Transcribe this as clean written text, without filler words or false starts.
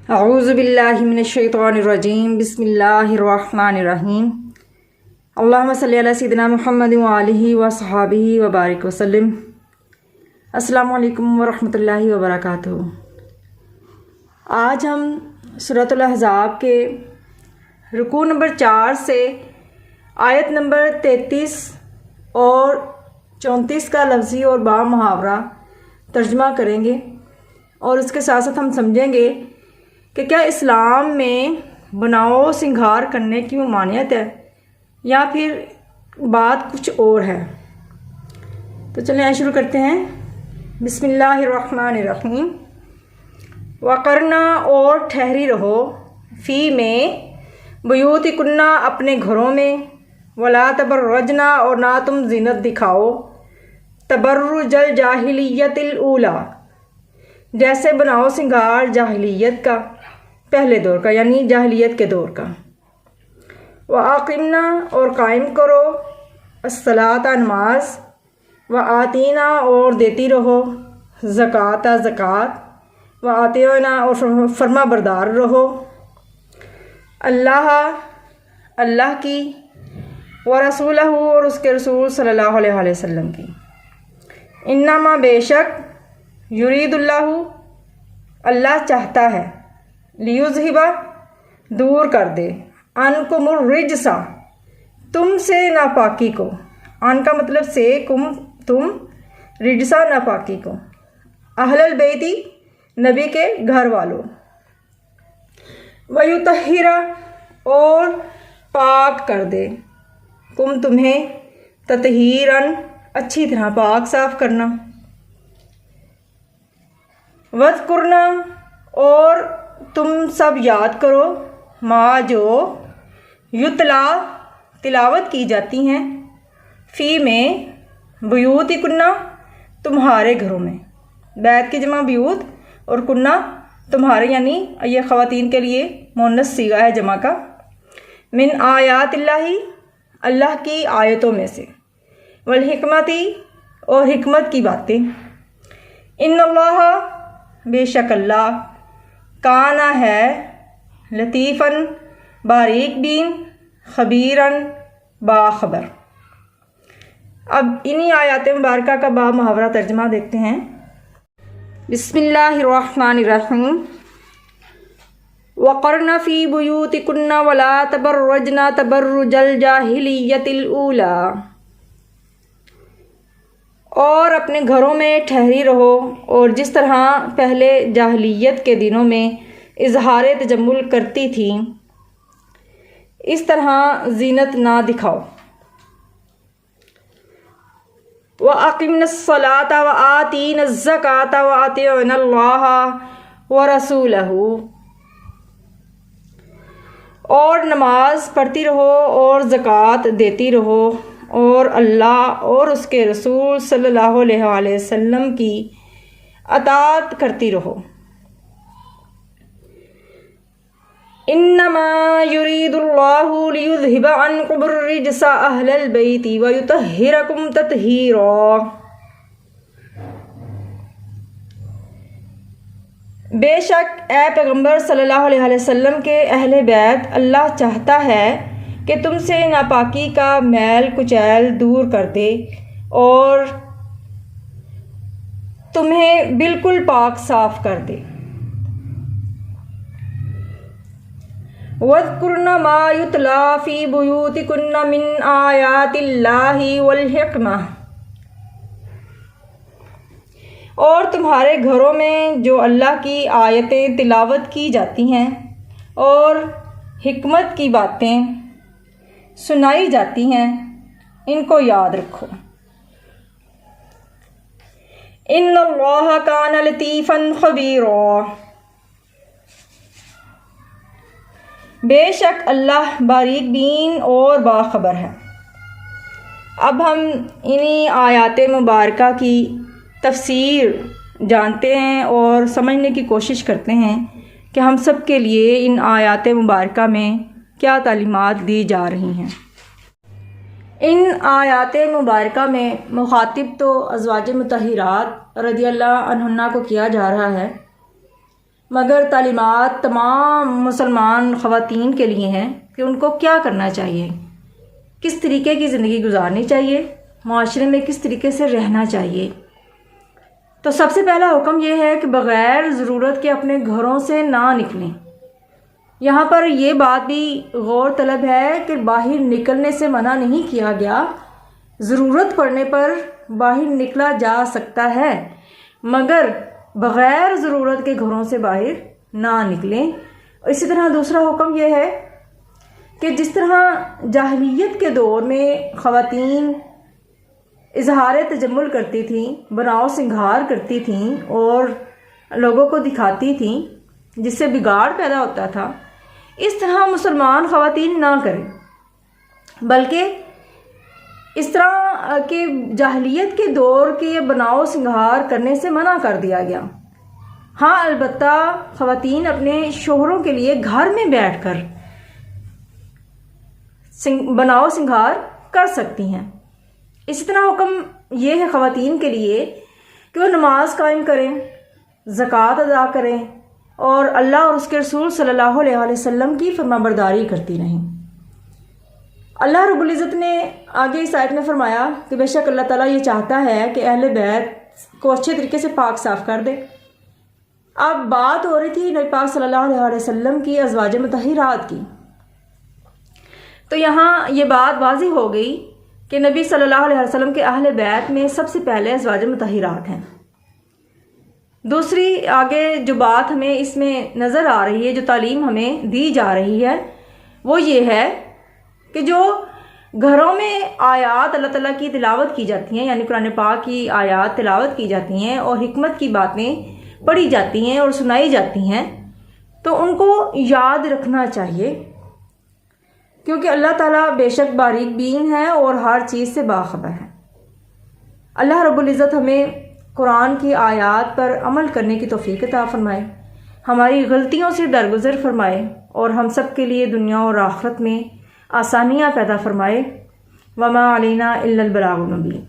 اعوذ باللہ من الشیطان الرجیم بسم اللہ الرحمن الرحیم اللہم صلی علی سیدنا محمد وآلہ وصحابہ وبارک وسلم۔ السلام علیکم ورحمۃ اللہ وبرکاتہ۔ آج ہم سورۃ الاحزاب کے رکوع نمبر 4 سے آیت نمبر 33 اور 34 کا لفظی اور با محاورہ ترجمہ کریں گے، اور اس کے ساتھ ساتھ ہم سمجھیں گے کہ کیا اسلام میں بناؤ سنگھار کرنے کی ممانعت ہے یا پھر بات کچھ اور ہے۔ تو چلیں شروع کرتے ہیں۔ بسم اللہ الرحمن الرحیم۔ وقرنا اور ٹھہری رہو، فی میں بیوتکنا اپنے گھروں میں، ولا تبرجنا اور نہ تم زینت دکھاؤ، تبرج الجاہلیت الاولی جیسے بناؤ سنگھار جاہلیت کا پہلے دور کا، یعنی جاہلیت کے دور کا۔ وَأَقِمْنَا اور قائم کرو، الصَّلَاةَ نماز، وَآتِينَا اور دیتی رہو، زکوٰۃ زکوٰۃ، وَآتِينَا اور فرما بردار رہو، اللہ کی، ورسولہ اور اس کے رسول صلی اللہ علیہ وسلم کی۔ انما بے شک، یرید اللہ چاہتا ہے، لیذہب دور کر دے، عنکم الرجس تم سے ناپاکی کو، ان کا مطلب سے، تم رجسا ناپاکی کو، اہل البیت نبی کے گھر والوں، ویطہر اور پاک کر دے، کم تمہیں، تطہیراً اچھی طرح پاک صاف کرنا، وذکرنا اور تم سب یاد کرو، ما جو یتلا تلاوت کی جاتی ہیں، فی میں بیوتکنا تمہارے گھروں میں، بیت کی جمع بیوت اور کنہ تمہارے، یعنی یہ خواتین کے لیے مؤنث صیغہ ہے جمع کا، من آیات اللہ کی آیتوں میں سے، والحکمتی اور حکمت کی باتیں، ان اللہ بے شک اللہ، کانا ہے، لطیفاً باریک بین، خبیراً باخبر۔ اب انہی آیات مبارکہ کا با محاورہ ترجمہ دیکھتے ہیں۔ بسم اللہ الرحمن الرحیم۔ وقرن فی بیوتکن ولا تبرجن تبرج الجاہلیت الاولی اور اپنے گھروں میں ٹھہری رہو، اور جس طرح پہلے جاہلیت کے دنوں میں اظہار تجمل کرتی تھیں اس طرح زینت نہ دکھاؤ۔ وَأَقِمْنَا الصَّلَاةَ وَآتِينَا الزَّكَاةَ وَأَطِيعْنَا اللَّهَ وَرَسُولَهُ اور نماز پڑھتی رہو اور زکوٰۃ دیتی رہو، اور اللہ اور اس کے رسول صلی اللہ علیہ وسلم کی اطاعت کرتی رہو۔ انما یرید اللہ لیذہب عنکم الرجس اہل البیت ویطہرکم تطہیرا۔ بے شک اے پیغمبر صلی اللہ علیہ وسلم کے اہل بیت، اللہ چاہتا ہے کہ تم سے ناپاکی کا میل کچیل دور کر دے اور تمہیں بالکل پاک صاف کر دے۔ وَاذْكُرْنَ مَا يُتْلَىٰ فِي بُيُوتِكُنَّ مِنْ آيَاتِ اللَّهِ وَالْحِكْمَةِ اور تمہارے گھروں میں جو اللہ کی آیتیں تلاوت کی جاتی ہیں اور حکمت کی باتیں سنائی جاتی ہیں، ان کو یاد رکھو۔ ان اللہ کان لطیفاً خبیرا، بے شک اللہ باریک بین اور باخبر ہے۔ اب ہم انہی آیات مبارکہ کی تفسیر جانتے ہیں اور سمجھنے کی کوشش کرتے ہیں کہ ہم سب کے لیے ان آیات مبارکہ میں کیا تعلیمات دی جا رہی ہیں۔ ان آیات مبارکہ میں مخاطب تو ازواج مطہرات رضی اللہ عنہن کو کیا جا رہا ہے، مگر تعلیمات تمام مسلمان خواتین کے لیے ہیں کہ ان کو کیا کرنا چاہیے، کس طریقے کی زندگی گزارنی چاہیے، معاشرے میں کس طریقے سے رہنا چاہیے۔ تو سب سے پہلا حکم یہ ہے کہ بغیر ضرورت کے اپنے گھروں سے نہ نکلیں۔ یہاں پر یہ بات بھی غور طلب ہے کہ باہر نکلنے سے منع نہیں کیا گیا، ضرورت پڑنے پر باہر نکلا جا سکتا ہے، مگر بغیر ضرورت کے گھروں سے باہر نہ نکلیں۔ اسی طرح دوسرا حکم یہ ہے کہ جس طرح جاہلیت کے دور میں خواتین اظہار تجمل کرتی تھیں، بناؤ سنگھار کرتی تھیں اور لوگوں کو دکھاتی تھیں جس سے بگاڑ پیدا ہوتا تھا، اس طرح مسلمان خواتین نہ کریں، بلکہ اس طرح کہ جاہلیت کے دور کے بناؤ سنگھار کرنے سے منع کر دیا گیا۔ ہاں البتہ خواتین اپنے شوہروں کے لیے گھر میں بیٹھ کر بناؤ سنگھار کر سکتی ہیں۔ اسی طرح حکم یہ ہے خواتین کے لیے کہ وہ نماز قائم کریں، زکوٰۃ ادا کریں اور اللہ اور اس کے رسول صلی اللہ علیہ وسلم کی فرمانبرداری کرتی رہیں۔ اللہ رب العزت نے آگے اس آیت میں فرمایا کہ بے شک اللہ تعالیٰ یہ چاہتا ہے کہ اہل بیت کو اچھے طریقے سے پاک صاف کر دے۔ اب بات ہو رہی تھی نبی پاک صلی اللہ علیہ وسلم کی ازواج مطہرات کی، تو یہاں یہ بات واضح ہو گئی کہ نبی صلی اللہ علیہ وسلم کے اہل بیت میں سب سے پہلے ازواج مطہرات ہیں۔ دوسری آگے جو بات ہمیں اس میں نظر آ رہی ہے، جو تعلیم ہمیں دی جا رہی ہے، وہ یہ ہے کہ جو گھروں میں آیات اللہ تعالیٰ کی تلاوت کی جاتی ہیں، یعنی قرآن پاک کی آیات تلاوت کی جاتی ہیں اور حکمت کی باتیں پڑھی جاتی ہیں اور سنائی جاتی ہیں، تو ان کو یاد رکھنا چاہیے، کیونکہ اللہ تعالیٰ بے شک باریک بین ہے اور ہر چیز سے باخبر ہے۔ اللہ رب العزت ہمیں قرآن کی آیات پر عمل کرنے کی توفیق عطا فرمائے، ہماری غلطیوں سے درگزر فرمائے اور ہم سب کے لیے دنیا اور آخرت میں آسانیاں پیدا فرمائے۔ وما علینا الا البلاغ المبین۔